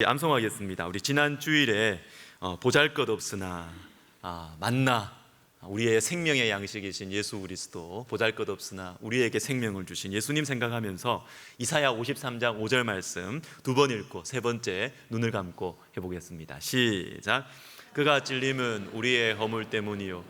암송하겠습니다. 우리 지난 주일에 보잘것없으나 만나 우리의 생명의 양식이신 예수 그리스도, 보잘것없으나 우리에게 생명을 주신 예수님 생각하면서 이사야 53장 5절 말씀 두 번 읽고 세 번째 눈을 감고 해보겠습니다. 시작. 그가 찔림은 우리의 허물 때문이요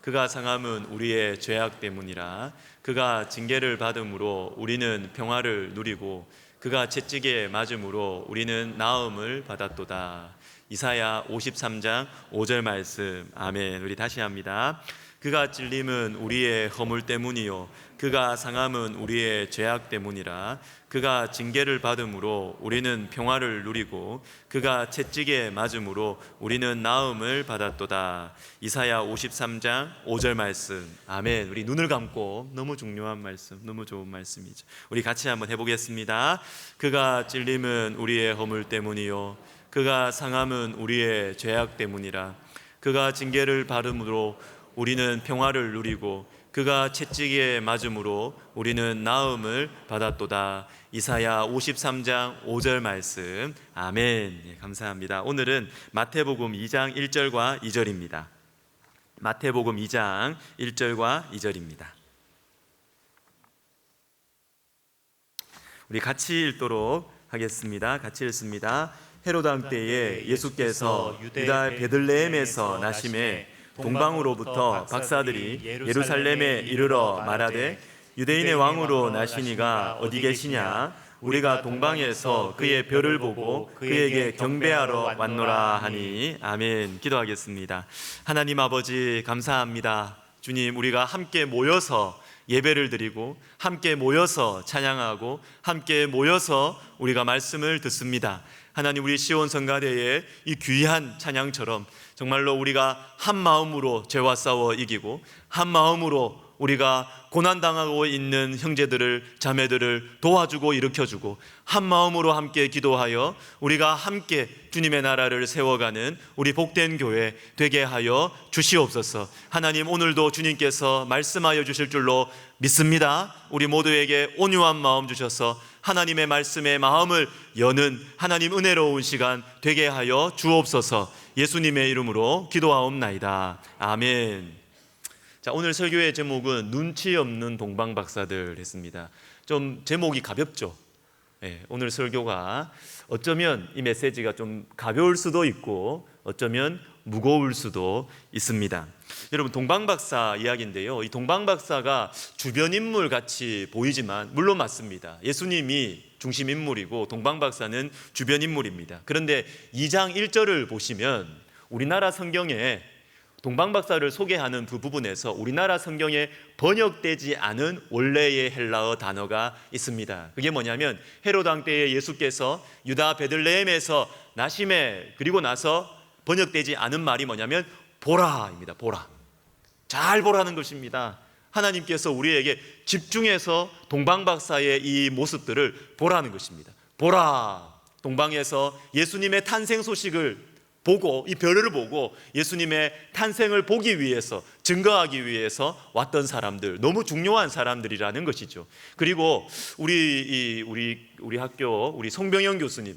그가 상함은 우리의 죄악 때문이라. 그가 징계를 받음으로 우리는 평화를 누리고 그가 채찍에 맞음으로 우리는 나음을 받았도다. 이사야 53장 5절 말씀. 아멘. 우리 다시 합니다. 그가 찔림은 우리의 허물 때문이요 그가 상함은 우리의 죄악 때문이라. 그가 징계를 받음으로 우리는 평화를 누리고 그가 채찍에 맞음으로 우리는 나음을 받았도다. 이사야 53장 5절 말씀. 아멘. 우리 눈을 감고, 너무 중요한 말씀, 너무 좋은 말씀이죠. 우리 같이 한번 해보겠습니다. 그가 찔림은 우리의 허물 때문이요 그가 상함은 우리의 죄악 때문이라. 그가 징계를 받음으로 우리는 평화를 누리고 그가 채찍에 맞음으로 우리는 나음을 받았도다. 이사야 53장 5절 말씀. 아멘. 감사합니다. 오늘은 마태복음 2장 1절과 2절입니다. 마태복음 2장 1절과 2절입니다. 우리 같이 읽도록 하겠습니다. 같이 읽습니다. 헤롯 왕 때에 예수께서 유다 베들레헴에서 나심에 동방으로부터 박사들이 예루살렘에 이르러 말하되 유대인의 왕으로 나시니가 어디 계시냐? 우리가 동방에서 그의 별을 보고 그에게 경배하러 왔노라 하니. 아멘. 기도하겠습니다. 하나님 아버지, 감사합니다. 주님, 우리가 함께 모여서 예배를 드리고 함께 모여서 찬양하고 함께 모여서 우리가 말씀을 듣습니다. 하나님, 우리 시온 성가대의 이 귀한 찬양처럼 정말로 우리가 한 마음으로 죄와 싸워 이기고 한 마음으로 우리가 고난당하고 있는 형제들을, 자매들을 도와주고 일으켜주고 한 마음으로 함께 기도하여 우리가 함께 주님의 나라를 세워가는 우리 복된 교회 되게 하여 주시옵소서. 하나님, 오늘도 주님께서 말씀하여 주실 줄로 믿습니다. 우리 모두에게 온유한 마음 주셔서 하나님의 말씀에 마음을 여는 하나님 은혜로운 시간 되게 하여 주옵소서. 예수님의 이름으로 기도하옵나이다. 아멘. 자, 오늘 설교의 제목은 눈치 없는 동방박사들 했습니다. 좀 제목이 가볍죠? 네, 오늘 설교가 어쩌면 이 메시지가 좀 가벼울 수도 있고 어쩌면 무거울 수도 있습니다. 여러분, 동방박사 이야기인데요, 이 동방박사가 주변 인물 같이 보이지만 물론 맞습니다. 예수님이 중심 인물이고 동방박사는 주변 인물입니다. 그런데 2장 1절을 보시면 우리나라 성경에 동방박사를 소개하는 그 부분에서 우리나라 성경에 번역되지 않은 원래의 헬라어 단어가 있습니다. 그게 뭐냐면 헤롯 왕 때에 예수께서 유다 베들레헴에서 나심에, 그리고 나서 번역되지 않은 말이 뭐냐면 보라입니다. 보라. 잘 보라는 것입니다. 하나님께서 우리에게 집중해서 동방박사의 이 모습들을 보라는 것입니다. 보라. 동방에서 예수님의 탄생 소식을 보고, 이 별을 보고 예수님의 탄생을 보기 위해서, 증거하기 위해서 왔던 사람들, 너무 중요한 사람들이라는 것이죠. 그리고 우리 학교 우리 송병영 교수님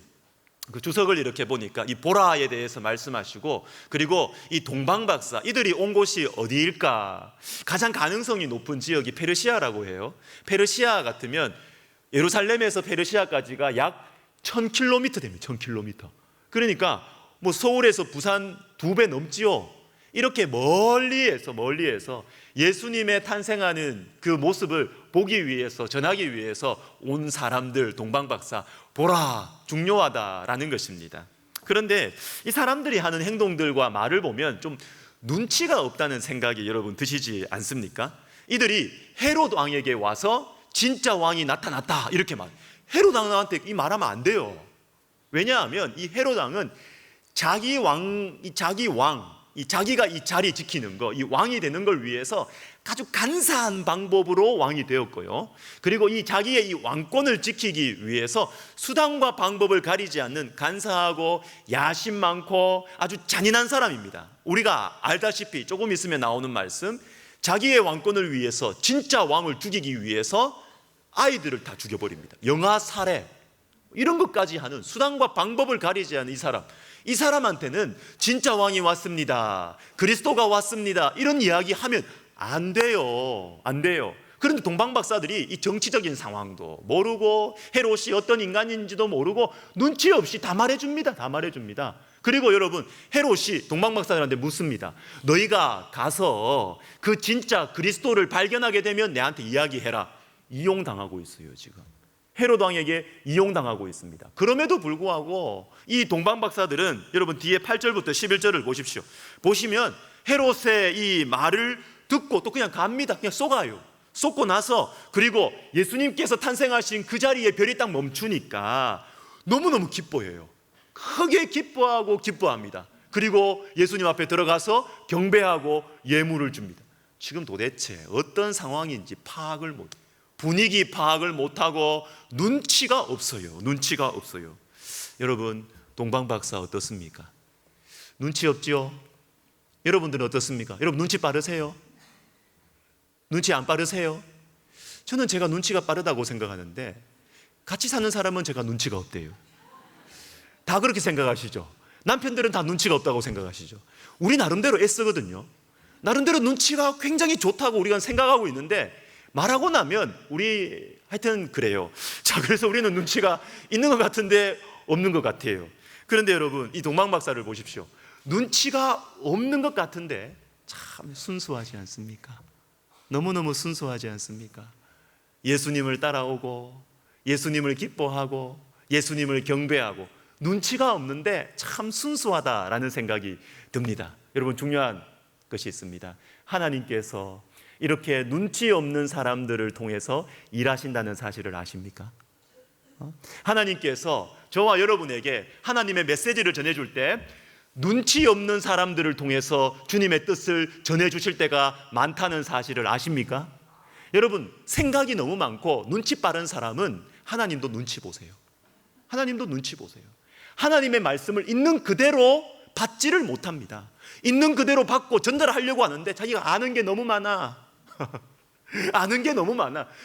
그 주석을 이렇게 보니까 이 보라에 대해서 말씀하시고, 그리고 이 동방박사, 이들이 온 곳이 어디일까? 가장 가능성이 높은 지역이 페르시아라고 해요. 페르시아 같으면 예루살렘에서 페르시아까지가 약 1000km 됩니다. 1000km. 그러니까 뭐 서울에서 부산 2배 넘지요. 이렇게 멀리에서 예수님의 탄생하는 그 모습을 보기 위해서, 전하기 위해서 온 사람들, 동방박사, 보라, 중요하다라는 것입니다. 그런데 이 사람들이 하는 행동들과 말을 보면 좀 눈치가 없다는 생각이 여러분 드시지 않습니까? 이들이 헤롯 왕에게 와서 진짜 왕이 나타났다 이렇게 말. 헤롯 왕한테 이 말하면 안 돼요. 왜냐하면 이 헤롯 왕은 자기가 이 자리 지키는 거, 이 왕이 되는 걸 위해서 아주 간사한 방법으로 왕이 되었고요. 그리고 이 자기의 이 왕권을 지키기 위해서 수단과 방법을 가리지 않는 간사하고 야심 많고 아주 잔인한 사람입니다. 우리가 알다시피 조금 있으면 나오는 말씀, 자기의 왕권을 위해서, 진짜 왕을 죽이기 위해서 아이들을 다 죽여버립니다. 영아 살해. 이런 것까지 하는, 수단과 방법을 가리지 않는 이 사람한테는 진짜 왕이 왔습니다, 그리스도가 왔습니다, 이런 이야기 하면 안 돼요. 그런데 동방박사들이 이 정치적인 상황도 모르고 헤롯이 어떤 인간인지도 모르고 눈치 없이 다 말해줍니다. 그리고 여러분, 헤롯이 동방박사들한테 묻습니다. 너희가 가서 그 진짜 그리스도를 발견하게 되면 내한테 이야기해라. 이용당하고 있어요. 지금 헤롯 왕에게 이용당하고 있습니다. 그럼에도 불구하고 이 동방박사들은, 여러분 뒤에 8절부터 11절을 보십시오. 보시면 헤롯의 이 말을 듣고 또 그냥 갑니다. 그냥 쏟고 나서, 그리고 예수님께서 탄생하신 그 자리에 별이 딱 멈추니까 너무너무 기뻐해요. 크게 기뻐합니다. 그리고 예수님 앞에 들어가서 경배하고 예물을 줍니다. 지금 도대체 어떤 상황인지 분위기 파악을 못하고 눈치가 없어요. 여러분, 동방박사 어떻습니까? 눈치 없지요? 여러분들은 어떻습니까? 여러분 눈치 빠르세요? 눈치 안 빠르세요? 저는 제가 눈치가 빠르다고 생각하는데, 같이 사는 사람은 제가 눈치가 없대요. 다 그렇게 생각하시죠? 남편들은 다 눈치가 없다고 생각하시죠? 우리 나름대로 애쓰거든요. 나름대로 눈치가 굉장히 좋다고 우리가 생각하고 있는데, 말하고 나면 우리 하여튼 그래요. 자, 그래서 우리는 눈치가 있는 것 같은데 없는 것 같아요. 그런데 여러분, 이 동방박사를 보십시오. 눈치가 없는 것 같은데 참 순수하지 않습니까? 너무너무 순수하지 않습니까? 예수님을 따라오고, 예수님을 기뻐하고, 예수님을 경배하고, 눈치가 없는데 참 순수하다라는 생각이 듭니다. 여러분, 중요한 것이 있습니다. 하나님께서 이렇게 눈치 없는 사람들을 통해서 일하신다는 사실을 아십니까? 하나님께서 저와 여러분에게 하나님의 메시지를 전해줄 때 눈치 없는 사람들을 통해서 주님의 뜻을 전해주실 때가 많다는 사실을 아십니까? 여러분, 생각이 너무 많고 눈치 빠른 사람은 하나님도 눈치 보세요. 하나님의 말씀을 있는 그대로 받지를 못합니다. 있는 그대로 받고 전달하려고 하는데 자기가 아는 게 너무 많아.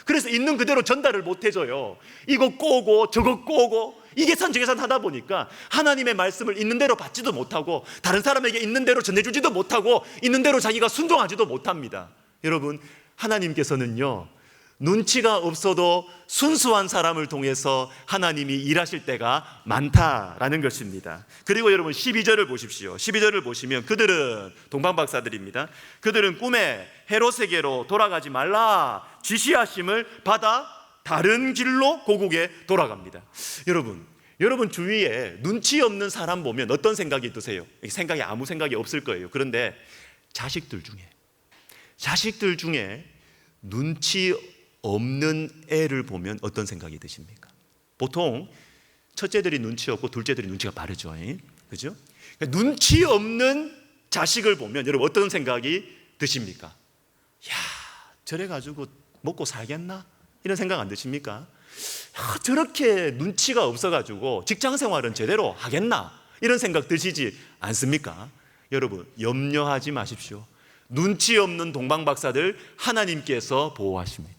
그래서 있는 그대로 전달을 못 해줘요. 이거 꼬고 저거 꼬고 이 계산 저 계산 하다 보니까 하나님의 말씀을 있는 대로 받지도 못하고, 다른 사람에게 있는 대로 전해주지도 못하고, 있는 대로 자기가 순종하지도 못합니다. 여러분, 하나님께서는요, 눈치가 없어도 순수한 사람을 통해서 하나님이 일하실 때가 많다라는 것입니다. 그리고 여러분 12절을 보십시오. 12절을 보시면 그들은, 동방박사들입니다, 그들은 꿈에 헤롯에게로 돌아가지 말라 지시하심을 받아 다른 길로 고국에 돌아갑니다. 여러분 주위에 눈치 없는 사람 보면 어떤 생각이 드세요? 아무 생각이 없을 거예요. 그런데 자식들 중에 눈치 없는 애를 보면 어떤 생각이 드십니까? 보통 첫째들이 눈치 없고 둘째들이 눈치가 빠르죠. 그죠? 눈치 없는 자식을 보면 여러분 어떤 생각이 드십니까? 야, 저래 가지고 먹고 살겠나? 이런 생각 안 드십니까? 야, 저렇게 눈치가 없어 가지고 직장 생활은 제대로 하겠나? 이런 생각 드시지 않습니까? 여러분, 염려하지 마십시오. 눈치 없는 동방박사들 하나님께서 보호하십니다.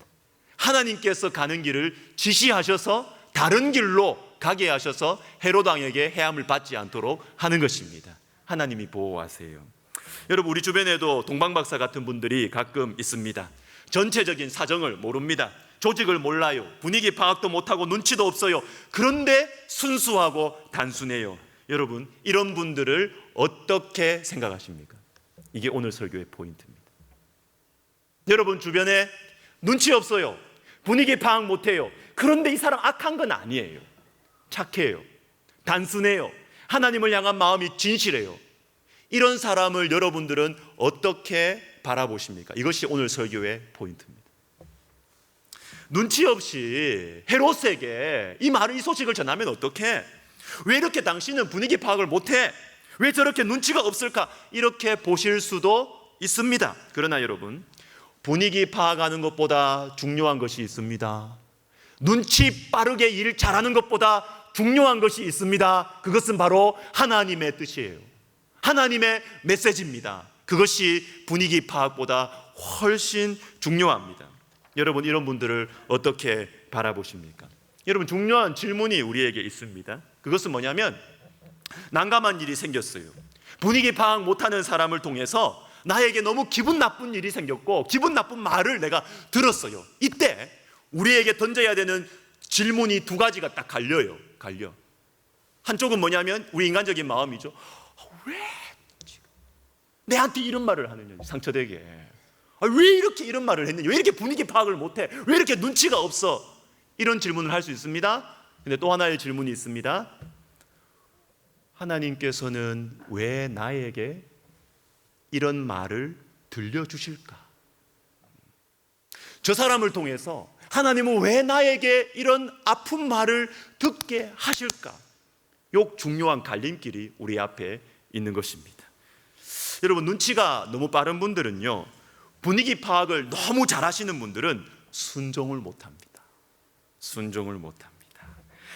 하나님께서 가는 길을 지시하셔서 다른 길로 가게 하셔서 헤롯 왕에게 해함을 받지 않도록 하는 것입니다. 하나님이 보호하세요. 여러분, 우리 주변에도 동방박사 같은 분들이 가끔 있습니다. 전체적인 사정을 모릅니다. 조직을 몰라요. 분위기 파악도 못하고 눈치도 없어요. 그런데 순수하고 단순해요. 여러분, 이런 분들을 어떻게 생각하십니까? 이게 오늘 설교의 포인트입니다. 여러분 주변에 눈치 없어요. 분위기 파악 못해요. 그런데 이 사람 악한 건 아니에요. 착해요. 단순해요. 하나님을 향한 마음이 진실해요. 이런 사람을 여러분들은 어떻게 바라보십니까? 이것이 오늘 설교의 포인트입니다. 눈치 없이 헤롯에게 이 소식을 전하면 어떡해? 왜 이렇게 당신은 분위기 파악을 못해? 왜 저렇게 눈치가 없을까? 이렇게 보실 수도 있습니다. 그러나 여러분, 분위기 파악하는 것보다 중요한 것이 있습니다. 눈치 빠르게 일 잘하는 것보다 중요한 것이 있습니다. 그것은 바로 하나님의 뜻이에요. 하나님의 메시지입니다. 그것이 분위기 파악보다 훨씬 중요합니다. 여러분, 이런 분들을 어떻게 바라보십니까? 여러분, 중요한 질문이 우리에게 있습니다. 그것은 뭐냐면, 난감한 일이 생겼어요. 분위기 파악 못하는 사람을 통해서 나에게 너무 기분 나쁜 일이 생겼고 기분 나쁜 말을 내가 들었어요. 이때 우리에게 던져야 되는 질문이 두 가지가 딱 갈려. 한쪽은 뭐냐면 우리 인간적인 마음이죠. 왜 내한테 이런 말을 하느냐, 상처되게. 왜 이렇게 이런 말을 했느냐, 왜 이렇게 분위기 파악을 못해, 왜 이렇게 눈치가 없어, 이런 질문을 할 수 있습니다. 근데 또 하나의 질문이 있습니다. 하나님께서는 왜 나에게 이런 말을 들려주실까? 저 사람을 통해서 하나님은 왜 나에게 이런 아픈 말을 듣게 하실까? 요 중요한 갈림길이 우리 앞에 있는 것입니다. 여러분, 눈치가 너무 빠른 분들은요, 분위기 파악을 너무 잘하시는 분들은 순종을 못합니다. 순종을 못합니다.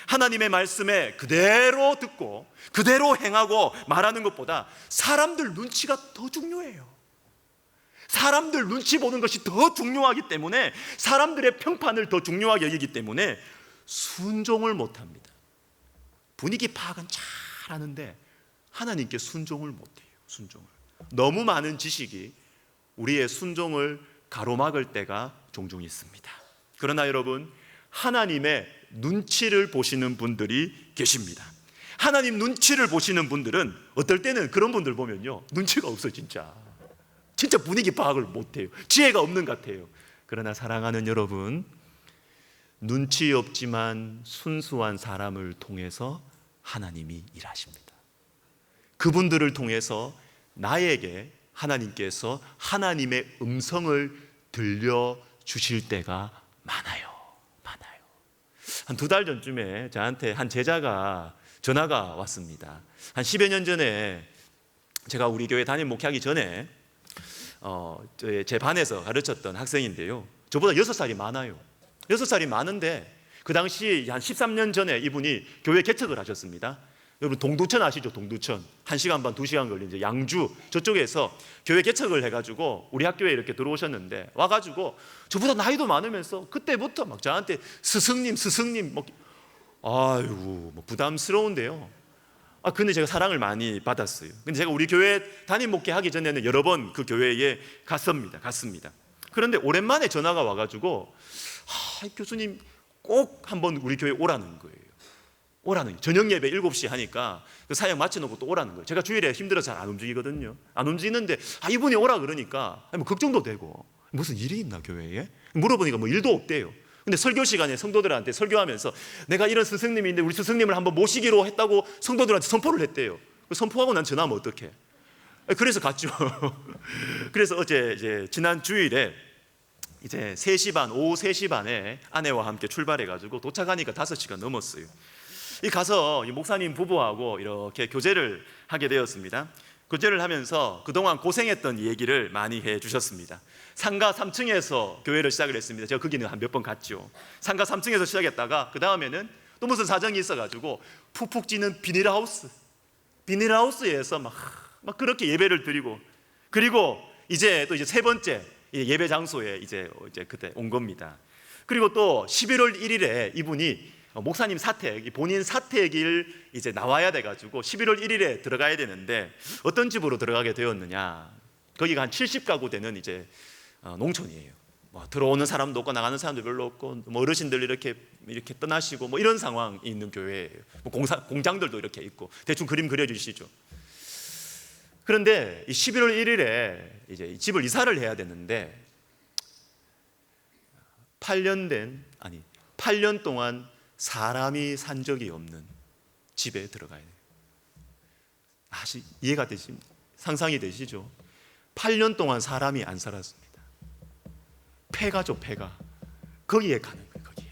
하나님의 말씀에 그대로 듣고 그대로 행하고 말하는 것보다 사람들 눈치가 더 중요해요. 사람들 눈치 보는 것이 더 중요하기 때문에, 사람들의 평판을 더 중요하게 여기기 때문에 순종을 못합니다. 분위기 파악은 잘하는데 하나님께 순종을 못해요. 순종을. 너무 많은 지식이 우리의 순종을 가로막을 때가 종종 있습니다. 그러나 여러분, 하나님의 눈치를 보시는 분들이 계십니다. 하나님 눈치를 보시는 분들은 어떨 때는 그런 분들 보면요, 눈치가 없어. 진짜 분위기 파악을 못해요. 지혜가 없는 것 같아요. 그러나 사랑하는 여러분, 눈치 없지만 순수한 사람을 통해서 하나님이 일하십니다. 그분들을 통해서 나에게 하나님께서 하나님의 음성을 들려주실 때가 많아요. 한 2달 전쯤에 저한테 한 제자가 전화가 왔습니다. 한 10여 년 전에 제가 우리 교회 담임 목회하기 전에 제 반에서 가르쳤던 학생인데요, 저보다 6살이 많아요. 6살이 많은데 그 당시 한 13년 전에 이분이 교회 개척을 하셨습니다. 여러분, 동두천 아시죠? 동두천 1시간 반 2시간 걸린 이제 양주 저쪽에서 교회 개척을 해가지고 우리 학교에 이렇게 들어오셨는데, 와가지고 저보다 나이도 많으면서 그때부터 막 저한테 스승님 뭐, 아이고 뭐 부담스러운데요. 근데 제가 사랑을 많이 받았어요. 근데 제가 우리 교회 담임 목회하기 전에는 여러 번 그 교회에 갔습니다. 그런데 오랜만에 전화가 와가지고 교수님 꼭 한번 우리 교회 오라는 거예요. 저녁 예배 7시 하니까 그 사역 마쳐놓고 또 오라는 거예요. 제가 주일에 힘들어서 잘 안 움직이거든요. 안 움직이는데 이분이 오라 그러니까 뭐 걱정도 되고, 무슨 일이 있나 교회에? 물어보니까 뭐 일도 없대요. 근데 설교 시간에 성도들한테 설교하면서 내가 이런 스승님이 있는데 우리 스승님을 한번 모시기로 했다고 성도들한테 선포를 했대요. 선포하고 난 전화하면 어떡해? 그래서 갔죠. 그래서 어제 이제 지난 주일에 이제 3시 반, 오후 3시 반에 아내와 함께 출발해가지고 도착하니까 5시가 넘었어요. 가서 목사님 부부하고 이렇게 교제를 하게 되었습니다. 교제를 하면서 그동안 고생했던 얘기를 많이 해주셨습니다. 상가 3층에서 교회를 시작을 했습니다. 제가 거기는 한 몇 번 갔죠. 상가 3층에서 시작했다가 그 다음에는 또 무슨 사정이 있어가지고 푹푹 찌는 비닐하우스에서 막 그렇게 예배를 드리고, 그리고 이제 또 세 번째 예배 장소에 이제 그때 온 겁니다. 그리고 또 11월 1일에 이분이 목사님 사택, 본인 사택일 이제 나와야 돼가지고 11월 1일에 들어가야 되는데, 어떤 집으로 들어가게 되었느냐, 거기가 한 70가구 되는 이제 농촌이에요. 뭐 들어오는 사람도 없고 나가는 사람도 별로 없고, 뭐 어르신들 이렇게 떠나시고 뭐 이런 상황이 있는 교회예요. 뭐 공장들도 이렇게 있고, 대충 그림 그려주시죠. 그런데 이 11월 1일에 이제 집을 이사를 해야 되는데 8년 동안 사람이 산 적이 없는 집에 들어가야 돼요. 이해가 되십니까? 상상이 되시죠? 8년 동안 사람이 안 살았습니다. 폐가죠, 폐가. 거기에 가는 거예요. 거기에.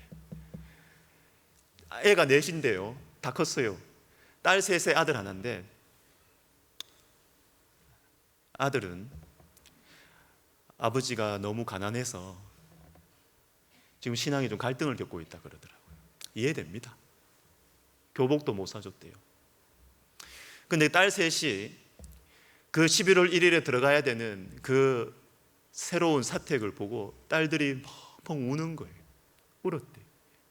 애가 4인데요, 다 컸어요. 딸 3에 아들 하나인데, 아들은 아버지가 너무 가난해서 지금 신앙에 좀 갈등을 겪고 있다 그러더라고요. 이해됩니다. 교복도 못 사줬대요. 근데 딸 3이 그 11월 1일에 들어가야 되는 그 새로운 사택을 보고 딸들이 펑펑 우는 거예요. 울었대.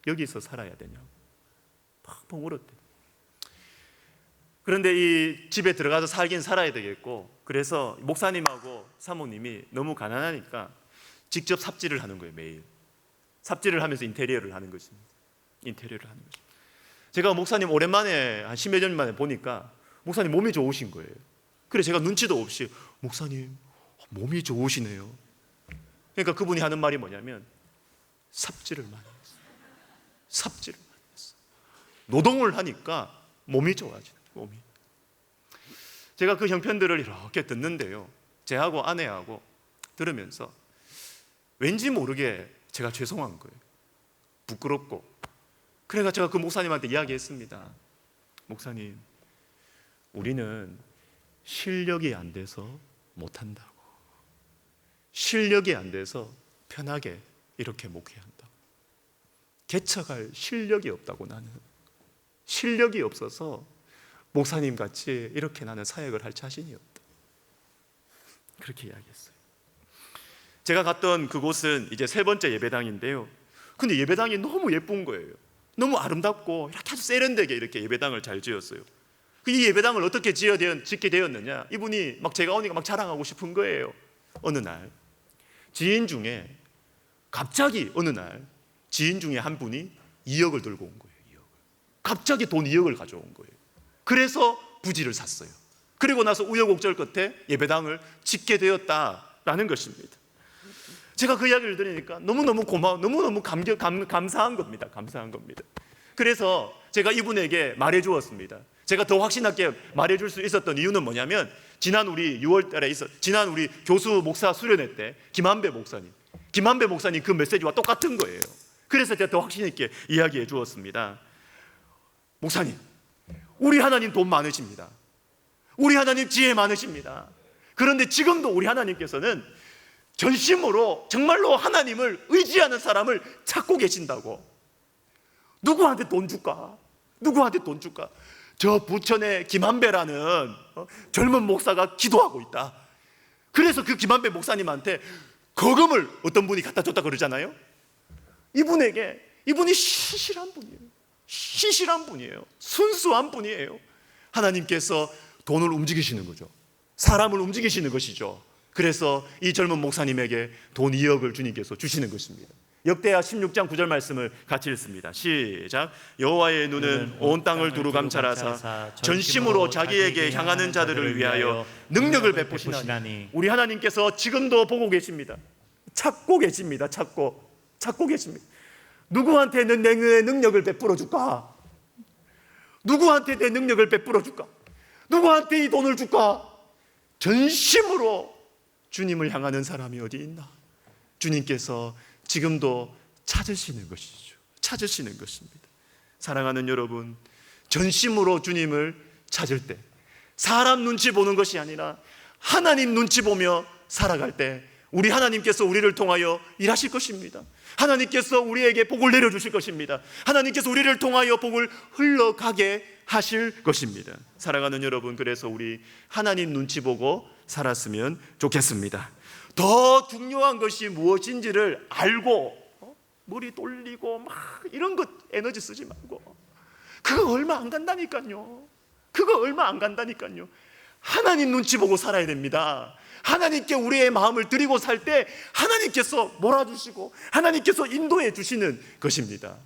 여기서 살아야 되냐고 펑펑 울었대. 그런데 이 집에 들어가서 살긴 살아야 되겠고, 그래서 목사님하고 사모님이 너무 가난하니까 직접 삽질을 하는 거예요. 매일 삽질을 하면서 인테리어를 하는 것입니다. 인테리어를 하는 거죠. 제가 목사님 오랜만에 한 10여 년 만에 보니까 목사님 몸이 좋으신 거예요. 그래 제가 눈치도 없이 목사님 몸이 좋으시네요. 그러니까 그분이 하는 말이 뭐냐면 삽질을 많이 했어요. 삽질을 많이 했어요. 노동을 하니까 몸이 좋아지는 몸이. 제가 그 형편들을 이렇게 듣는데요, 제하고 아내하고 들으면서 왠지 모르게 제가 죄송한 거예요. 부끄럽고. 그래서 제가 그 목사님한테 이야기했습니다. 목사님, 우리는 실력이 안 돼서 못한다고. 실력이 안 돼서 편하게 이렇게 목회한다고. 개척할 실력이 없다고. 나는 실력이 없어서 목사님 같이 이렇게 나는 사역을 할 자신이 없다. 그렇게 이야기했어요. 제가 갔던 그곳은 이제 3번째 예배당인데요, 근데 예배당이 너무 예쁜 거예요. 너무 아름답고 이렇게 아주 세련되게 이렇게 예배당을 잘 지었어요. 이 예배당을 어떻게 짓게 되었느냐, 이분이 막 제가 오니까 막 자랑하고 싶은 거예요. 어느 날 지인 중에 갑자기 어느 날 지인 중에 한 분이 2억을 들고 온 거예요. 2억을. 갑자기 돈 2억을 가져온 거예요. 그래서 부지를 샀어요. 그리고 나서 우여곡절 끝에 예배당을 짓게 되었다라는 것입니다. 제가 그 이야기를 들으니까 너무너무 고마워, 너무너무 감사한 겁니다. 감사한 겁니다. 그래서 제가 이분에게 말해 주었습니다. 제가 더 확신하게 말해 줄 수 있었던 이유는 뭐냐면, 지난 우리 6월 달에 지난 우리 교수 목사 수련회 때 김한배 목사님 그 메시지와 똑같은 거예요. 그래서 제가 더 확신 있게 이야기해 주었습니다. 목사님, 우리 하나님 돈 많으십니다. 우리 하나님 지혜 많으십니다. 그런데 지금도 우리 하나님께서는 전심으로 정말로 하나님을 의지하는 사람을 찾고 계신다고. 누구한테 돈 줄까? 누구한테 돈 줄까? 저 부천에 김한배라는 젊은 목사가 기도하고 있다. 그래서 그 김한배 목사님한테 거금을 어떤 분이 갖다 줬다 그러잖아요. 이분이 신실한 분이에요. 신실한 분이에요. 순수한 분이에요. 하나님께서 돈을 움직이시는 거죠. 사람을 움직이시는 것이죠. 그래서 이 젊은 목사님에게 돈 2억을 주님께서 주시는 것입니다. 역대하 16장 9절 말씀을 같이 읽습니다. 시작. 여호와의 눈은 온 땅을 두루 감찰하사 전심으로 자기에게 향하는 자들을 위하여 능력을 베푸시나니. 우리 하나님께서 지금도 보고 계십니다. 찾고 계십니다. 찾고 계십니다. 누구한테 내 능력을 베풀어 줄까? 누구한테 내 능력을 베풀어 줄까? 누구한테 이 돈을 줄까? 전심으로 주님을 향하는 사람이 어디 있나? 주님께서 지금도 찾으시는 것이죠. 찾으시는 것입니다. 사랑하는 여러분, 전심으로 주님을 찾을 때, 사람 눈치 보는 것이 아니라 하나님 눈치 보며 살아갈 때 우리 하나님께서 우리를 통하여 일하실 것입니다. 하나님께서 우리에게 복을 내려주실 것입니다. 하나님께서 우리를 통하여 복을 흘러가게 하실 것입니다. 사랑하는 여러분, 그래서 우리 하나님 눈치 보고 살았으면 좋겠습니다. 더 중요한 것이 무엇인지를 알고 머리 돌리고 막 이런 것 에너지 쓰지 말고, 그거 얼마 안 간다니까요. 그거 얼마 안 간다니까요. 하나님 눈치 보고 살아야 됩니다. 하나님께 우리의 마음을 드리고 살 때 하나님께서 몰아주시고 하나님께서 인도해 주시는 것입니다.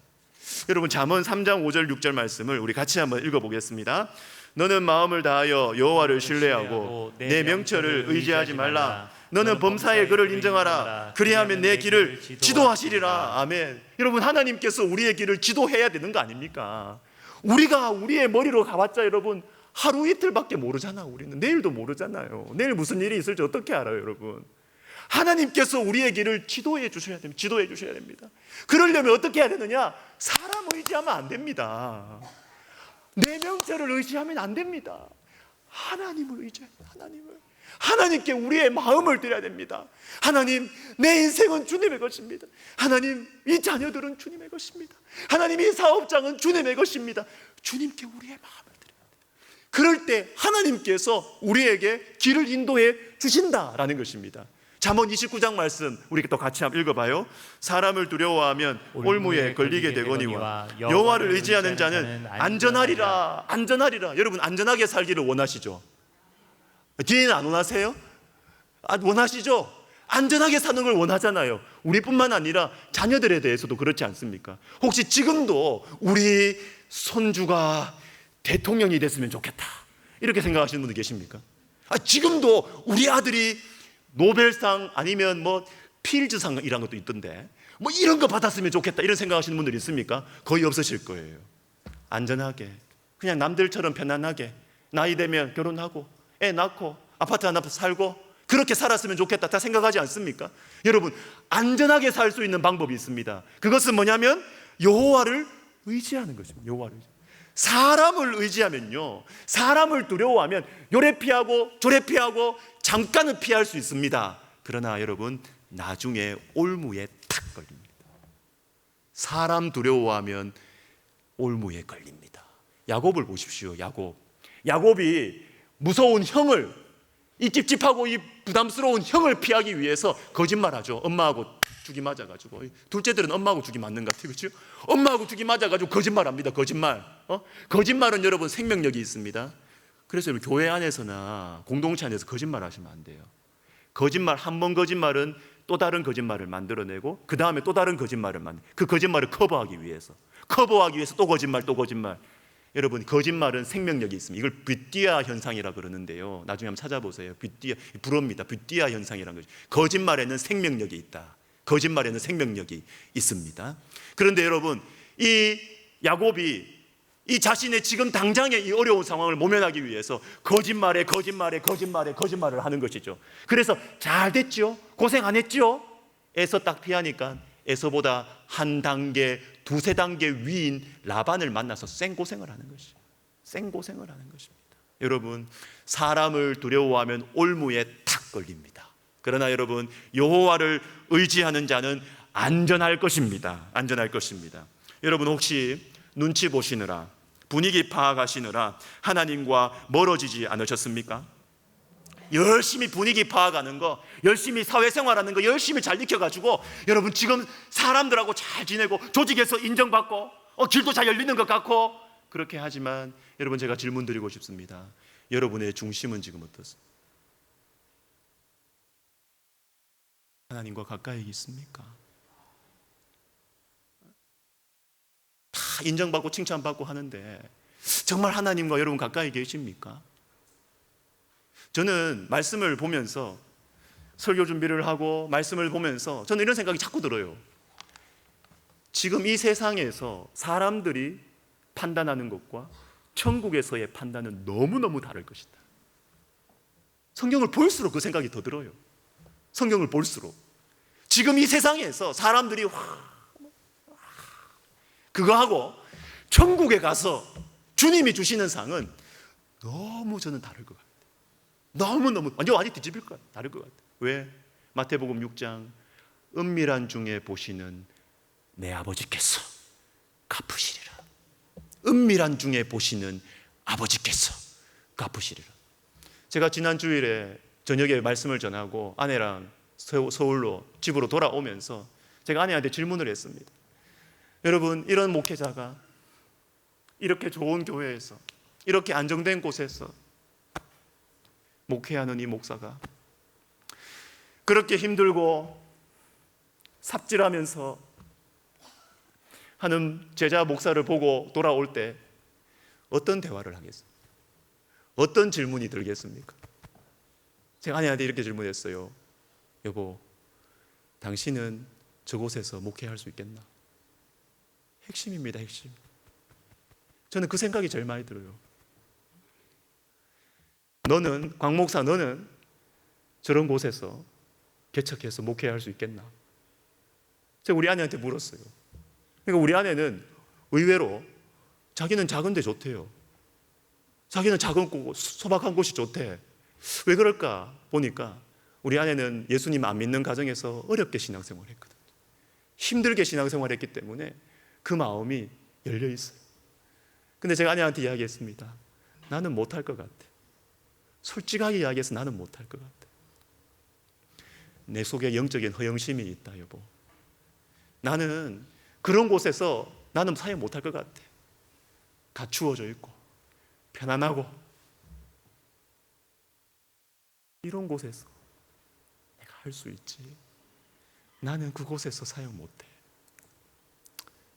여러분, 잠언 3장 5절 6절 말씀을 우리 같이 한번 읽어보겠습니다. 너는 마음을 다하여 여호와를 신뢰하고 내 명철을 의지하지 말라. 너는 범사의 그를 인정하라. 그리하면 내 길을 지도하시리라. 아멘. 여러분, 하나님께서 우리의 길을 지도해야 되는 거 아닙니까? 우리가 우리의 머리로 가봤자 여러분 하루 이틀밖에 모르잖아. 우리는 내일도 모르잖아요. 내일 무슨 일이 있을지 어떻게 알아요, 여러분? 하나님께서 우리의 길을 지도해 주셔야 됩니다. 지도해 주셔야 됩니다. 그러려면 어떻게 해야 되느냐? 사람 의지하면 안 됩니다. 내 명철을 의지하면 안 됩니다. 하나님을 의지해야 됩니다. 하나님께 우리의 마음을 드려야 됩니다. 하나님, 내 인생은 주님의 것입니다. 하나님, 이 자녀들은 주님의 것입니다. 하나님, 이 사업장은 주님의 것입니다. 주님께 우리의 마음을 드려야 돼요. 그럴 때 하나님께서 우리에게 길을 인도해 주신다라는 것입니다. 잠언 29장 말씀 우리 또 같이 한번 읽어봐요. 사람을 두려워하면 올무에 걸리게 되거니와 여호와를 의지하는 자는 안전하리라. 안전하리라. 여러분 안전하게 살기를 원하시죠? 뒤에는 안 원하세요? 원하시죠? 안전하게 사는 걸 원하잖아요. 우리뿐만 아니라 자녀들에 대해서도 그렇지 않습니까? 혹시 지금도 우리 손주가 대통령이 됐으면 좋겠다 이렇게 생각하시는 분들 계십니까? 지금도 우리 아들이 노벨상 아니면 뭐 필즈상이라는 것도 있던데 뭐 이런 거 받았으면 좋겠다 이런 생각하시는 분들이 있습니까? 거의 없으실 거예요. 안전하게 그냥 남들처럼 편안하게 나이 되면 결혼하고 애 낳고 아파트 하나 살고 그렇게 살았으면 좋겠다 다 생각하지 않습니까? 여러분 안전하게 살 수 있는 방법이 있습니다. 그것은 뭐냐면 여호와를 의지하는 것입니다. 여호와를 사람을 의지하면요, 사람을 두려워하면 요래 피하고 저래 피하고 잠깐은 피할 수 있습니다. 그러나 여러분 나중에 올무에 탁 걸립니다. 사람 두려워하면 올무에 걸립니다. 야곱을 보십시오. 야곱이 무서운 형을, 이 찝찝하고 이 부담스러운 형을 피하기 위해서 거짓말하죠. 엄마하고 죽이 맞아가지고. 둘째들은 엄마하고 죽이 맞는 것 같아요. 그렇죠? 엄마하고 죽이 맞아가지고 거짓말합니다. 거짓말은 여러분 생명력이 있습니다. 그래서 여러분 교회 안에서나 공동체 안에서 거짓말하시면 안 돼요. 거짓말 한 번 거짓말은 또 다른 거짓말을 만들어내고 그 다음에 또 다른 거짓말을 그 거짓말을 커버하기 위해서 또 거짓말. 여러분 거짓말은 생명력이 있습니다. 이걸 뷰띠아 현상이라 그러는데요. 나중에 한번 찾아보세요. 불어입니다. 뷰띠아 현상이라는 거죠. 거짓말에는 생명력이 있다. 거짓말에는 생명력이 있습니다. 그런데 여러분 이 야곱이 이 자신의 지금 당장의 이 어려운 상황을 모면하기 위해서 거짓말을 하는 것이죠. 그래서 잘 됐죠? 고생 안 했죠? 에서 딱 피하니까 에서보다 한 단계, 두세 단계 위인 라반을 만나서 생고생을 하는 것이죠. 생고생을 하는 것입니다. 여러분 사람을 두려워하면 올무에 탁 걸립니다. 그러나 여러분 여호와를 의지하는 자는 안전할 것입니다. 안전할 것입니다. 여러분 혹시 눈치 보시느라 분위기 파악하시느라 하나님과 멀어지지 않으셨습니까? 열심히 분위기 파악하는 거, 열심히 사회생활하는 거 열심히 잘 익혀가지고 여러분 지금 사람들하고 잘 지내고 조직에서 인정받고 길도 잘 열리는 것 같고 그렇게 하지만 여러분 제가 질문 드리고 싶습니다. 여러분의 중심은 지금 어떻습니까? 하나님과 가까이 있습니까? 다 인정받고 칭찬받고 하는데 정말 하나님과 여러분 가까이 계십니까? 저는 말씀을 보면서 설교 준비를 하고 말씀을 보면서 저는 이런 생각이 자꾸 들어요. 지금 이 세상에서 사람들이 판단하는 것과 천국에서의 판단은 너무너무 다를 것이다. 성경을 볼수록 그 생각이 더 들어요. 성경을 볼수록 지금 이 세상에서 사람들이 그거하고 천국에 가서 주님이 주시는 상은 너무 저는 다를 것 같아요. 너무너무 완전히 뒤집힐 것 같아요. 다를 것 같아요. 왜? 마태복음 6장 은밀한 중에 보시는 내 아버지께서 갚으시리라. 은밀한 중에 보시는 아버지께서 갚으시리라. 제가 지난 주일에 저녁에 말씀을 전하고 아내랑 서울로 집으로 돌아오면서 제가 아내한테 질문을 했습니다. 여러분 이런 목회자가 이렇게 좋은 교회에서 이렇게 안정된 곳에서 목회하는 이 목사가 그렇게 힘들고 삽질하면서 하는 제자 목사를 보고 돌아올 때 어떤 대화를 하겠습니까? 어떤 질문이 들겠습니까? 제가 아내한테 이렇게 질문했어요. 여보, 당신은 저곳에서 목회할 수 있겠나? 핵심입니다, 핵심. 저는 그 생각이 제일 많이 들어요. 너는, 광 목사, 너는 저런 곳에서 개척해서 목회할 수 있겠나? 제가 우리 아내한테 물었어요. 그러니까 우리 아내는 의외로 자기는 작은데 좋대요. 자기는 작은 곳, 소박한 곳이 좋대. 왜 그럴까 보니까 우리 아내는 예수님 안 믿는 가정에서 어렵게 신앙생활을 했거든요. 힘들게 신앙생활을 했기 때문에 그 마음이 열려 있어요. 근데 제가 아내한테 이야기했습니다. 나는 못할 것 같아. 솔직하게 이야기해서 나는 못할 것 같아. 내 속에 영적인 허영심이 있다, 여보. 나는 그런 곳에서 나는 사역 못할 것 같아. 갖추어져 있고 편안하고 이런 곳에서 내가 할 수 있지. 나는 그곳에서 사역 못해.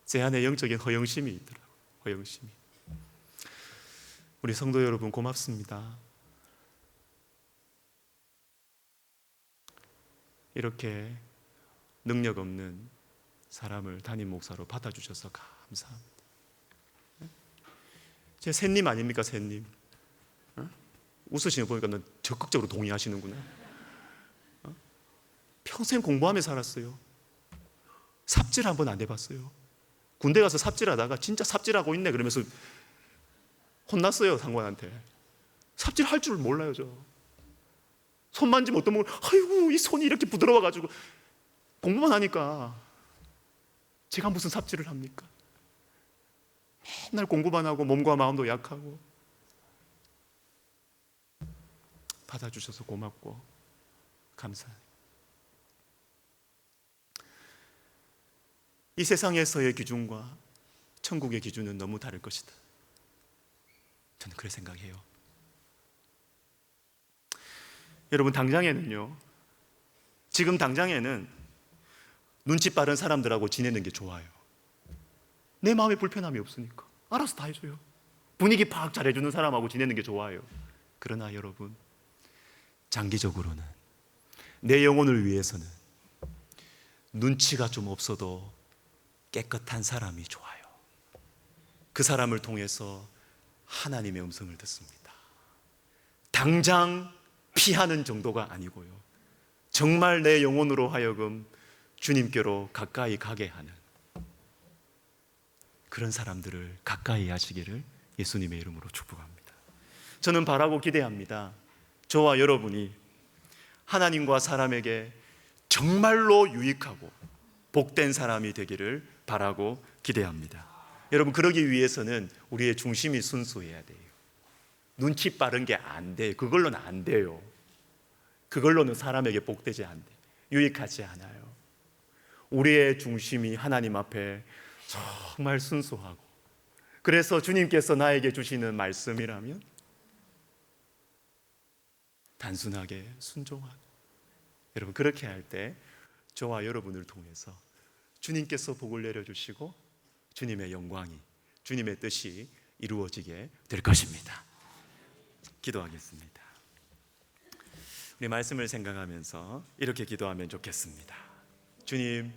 제 안에 영적인 허영심이 있더라고요. 허영심이. 우리 성도 여러분 고맙습니다. 이렇게 능력 없는 사람을 담임 목사로 받아주셔서 감사합니다. 제 샌님 아닙니까, 샌님? 웃으시는 거 보니까 넌 적극적으로 동의하시는구나. 평생 공부하며 살았어요. 삽질 한 번 안 해봤어요. 군대 가서 삽질하다가 진짜 삽질하고 있네 그러면서 혼났어요, 상관한테. 삽질할 줄 몰라요, 저. 손 만지면 어떤 분은 아이고 이 손이 이렇게 부드러워가지고. 공부만 하니까 제가 무슨 삽질을 합니까? 맨날 공부만 하고 몸과 마음도 약하고. 받아주셔서 고맙고 감사해요. 이 세상에서의 기준과 천국의 기준은 너무 다를 것이다. 저는 그렇게 생각해요. 여러분, 당장에는요, 지금 당장에는 눈치 빠른 사람들하고 지내는 게 좋아요. 내 마음에 불편함이 없으니까 알아서 다 해줘요. 분위기 파악 잘해주는 사람하고 지내는 게 좋아요. 그러나 여러분, 장기적으로는 내 영혼을 위해서는 눈치가 좀 없어도 깨끗한 사람이 좋아요. 그 사람을 통해서 하나님의 음성을 듣습니다. 당장 피하는 정도가 아니고요, 정말 내 영혼으로 하여금 주님께로 가까이 가게 하는 그런 사람들을 가까이 하시기를 예수님의 이름으로 축복합니다. 저는 바라고 기대합니다. 저와 여러분이 하나님과 사람에게 정말로 유익하고 복된 사람이 되기를 바라고 기대합니다. 여러분, 그러기 위해서는 우리의 중심이 순수해야 돼요. 눈치 빠른 게 안 돼. 그걸로는 안 돼요. 그걸로는 사람에게 복되지 않대. 유익하지 않아요. 우리의 중심이 하나님 앞에 정말 순수하고, 그래서 주님께서 나에게 주시는 말씀이라면 단순하게 순종하고, 여러분, 그렇게 할 때 저와 여러분을 통해서 주님께서 복을 내려주시고 주님의 영광이, 주님의 뜻이 이루어지게 될 것입니다. 기도하겠습니다. 우리 말씀을 생각하면서 이렇게 기도하면 좋겠습니다. 주님,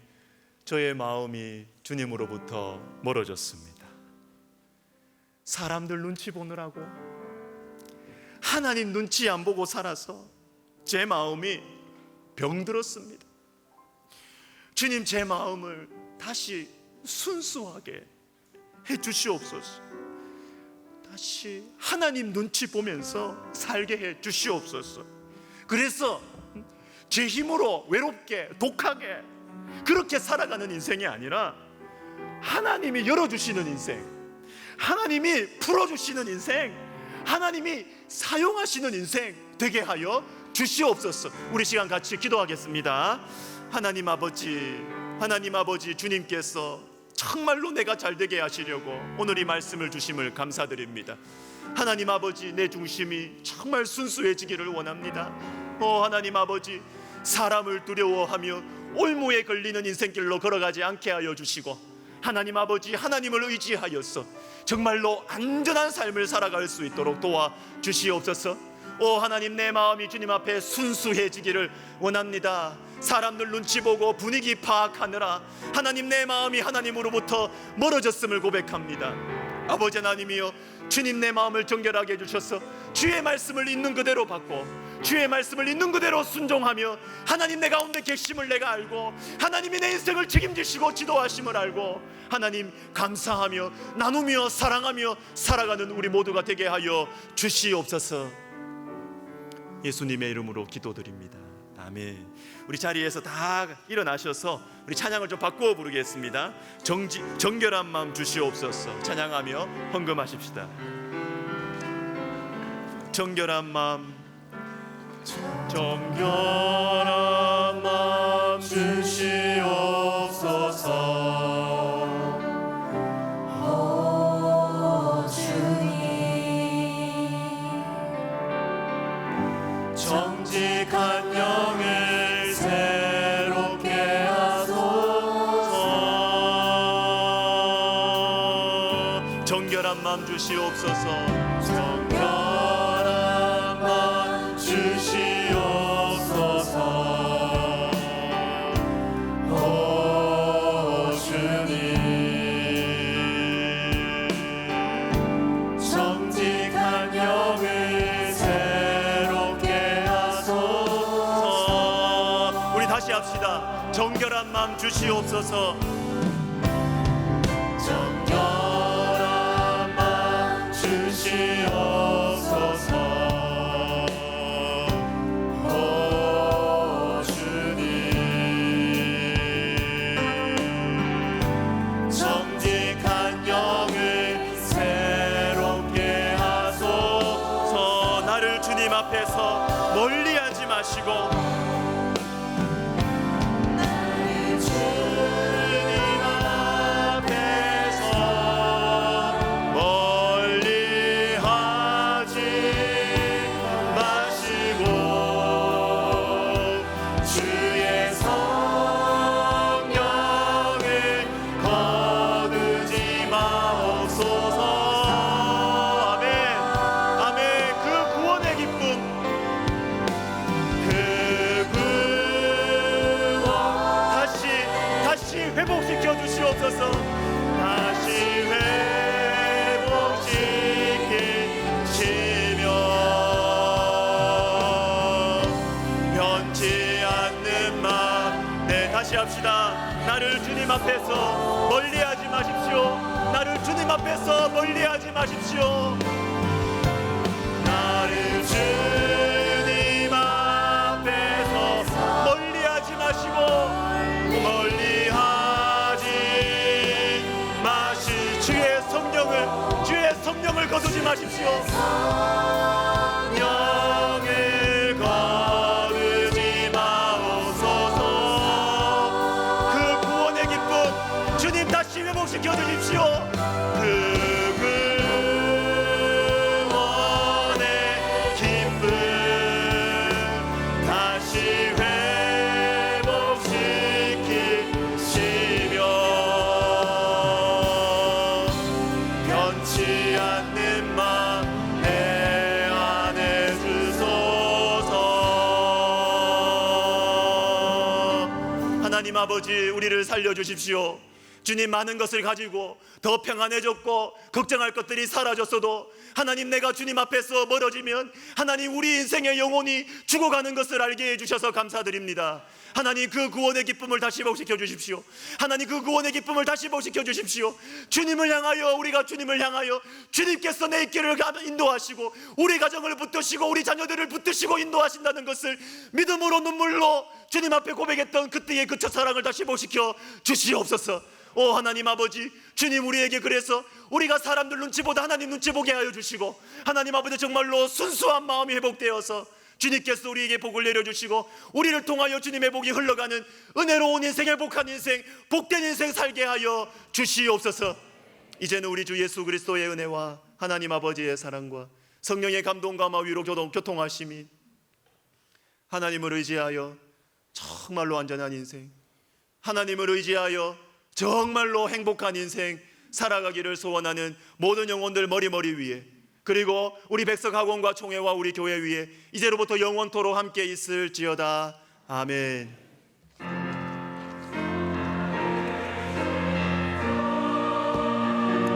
저의 마음이 주님으로부터 멀어졌습니다. 사람들 눈치 보느라고, 하나님 눈치 안 보고 살아서 제 마음이 병들었습니다. 주님, 제 마음을 다시 순수하게 해주시옵소서. 다시 하나님 눈치 보면서 살게 해주시옵소서. 그래서 제 힘으로 외롭게 독하게 그렇게 살아가는 인생이 아니라 하나님이 열어주시는 인생, 하나님이 풀어주시는 인생, 하나님이 사용하시는 인생 되게 하여 주시옵소서. 우리 시간 같이 기도하겠습니다. 하나님 아버지, 하나님 아버지, 주님께서 정말로 내가 잘되게 하시려고 오늘 이 말씀을 주심을 감사드립니다. 하나님 아버지, 내 중심이 정말 순수해지기를 원합니다. 하나님 아버지, 사람을 두려워하며 올무에 걸리는 인생길로 걸어가지 않게 하여 주시고, 하나님 아버지, 하나님을 의지하여서 정말로 안전한 삶을 살아갈 수 있도록 도와 주시옵소서. 하나님, 내 마음이 주님 앞에 순수해지기를 원합니다. 사람들 눈치 보고 분위기 파악하느라 하나님, 내 마음이 하나님으로부터 멀어졌음을 고백합니다. 아버지 하나님이여, 주님 내 마음을 정결하게 해주셔서 주의 말씀을 있는 그대로 받고 주의 말씀을 있는 그대로 순종하며 하나님 내 가운데 계심을 내가 알고 하나님이 내 인생을 책임지시고 지도하심을 알고 하나님 감사하며 나누며 사랑하며 살아가는 우리 모두가 되게 하여 주시옵소서. 예수님의 이름으로 기도드립니다. 아멘. 우리 자리에서 다 일어나셔서 우리 찬양을 좀 바꾸어 부르겠습니다. 정결한 마음 주시옵소서. 찬양하며 헌금하십시다. 정결한 마음, 정결한 마음 정직한 영을 새롭게 하소서. 정결한 마음 주시옵소서. 정결한 마음 주시옵소서. 오 주님, 정직한 영을 새롭게 하소서. 우리 다시 합시다. 정결한 마음 주시옵소서. 정결한 마음 주시옵소서. 오 주님, 정직한 영을 새롭게 하소서. 나를 주님 앞에서 멀리하지 마시고 회복시켜 주시옵소서. 다시 회복시키시며 변치 않는 마음. 네, 다시 합시다. 나를 주님 앞에서 멀리하지 마십시오. 나를 주님 앞에서 멀리하지 마십시오. 나를 주님 앞에서 멀리하지 마시고 성령을 거두지 마십시오. 성령을 거두지 마옵소서. 그 구원의 기쁨 주님 다시 회복시켜 주십시오. 그 구원의 기쁨 다시 회복시키시며 변치 않는 마음 내 안에 주소서. 하나님 아버지, 우리를 살려주십시오. 주님, 많은 것을 가지고 더 평안해졌고 걱정할 것들이 사라졌어도 하나님, 내가 주님 앞에서 멀어지면 하나님 우리 인생의 영혼이 죽어가는 것을 알게 해주셔서 감사드립니다. 하나님, 그 구원의 기쁨을 다시 회복시켜 주십시오. 하나님, 그 구원의 기쁨을 다시 회복시켜 주십시오. 주님을 향하여, 우리가 주님을 향하여 주님께서 내 길을 인도하시고 우리 가정을 붙드시고 우리 자녀들을 붙드시고 인도하신다는 것을 믿음으로 눈물로 주님 앞에 고백했던 그때의 그 첫사랑을 다시 회복시켜 주시옵소서. 오 하나님 아버지, 주님 우리에게 그래서 우리가 사람들 눈치보다 하나님 눈치 보게 하여 주시고 하나님 아버지, 정말로 순수한 마음이 회복되어서 주님께서 우리에게 복을 내려주시고 우리를 통하여 주님의 복이 흘러가는 은혜로운 인생, 행복한 인생, 복된 인생 살게 하여 주시옵소서. 이제는 우리 주 예수 그리스도의 은혜와 하나님 아버지의 사랑과 성령의 감동과 위로 교통하심이 하나님을 의지하여 정말로 안전한 인생, 하나님을 의지하여 정말로 행복한 인생 살아가기를 소원하는 모든 영혼들 머리 위에, 그리고 우리 백석학원과 총회와 우리 교회 위에 이제로부터 영원토록 함께 있을지어다. 아멘.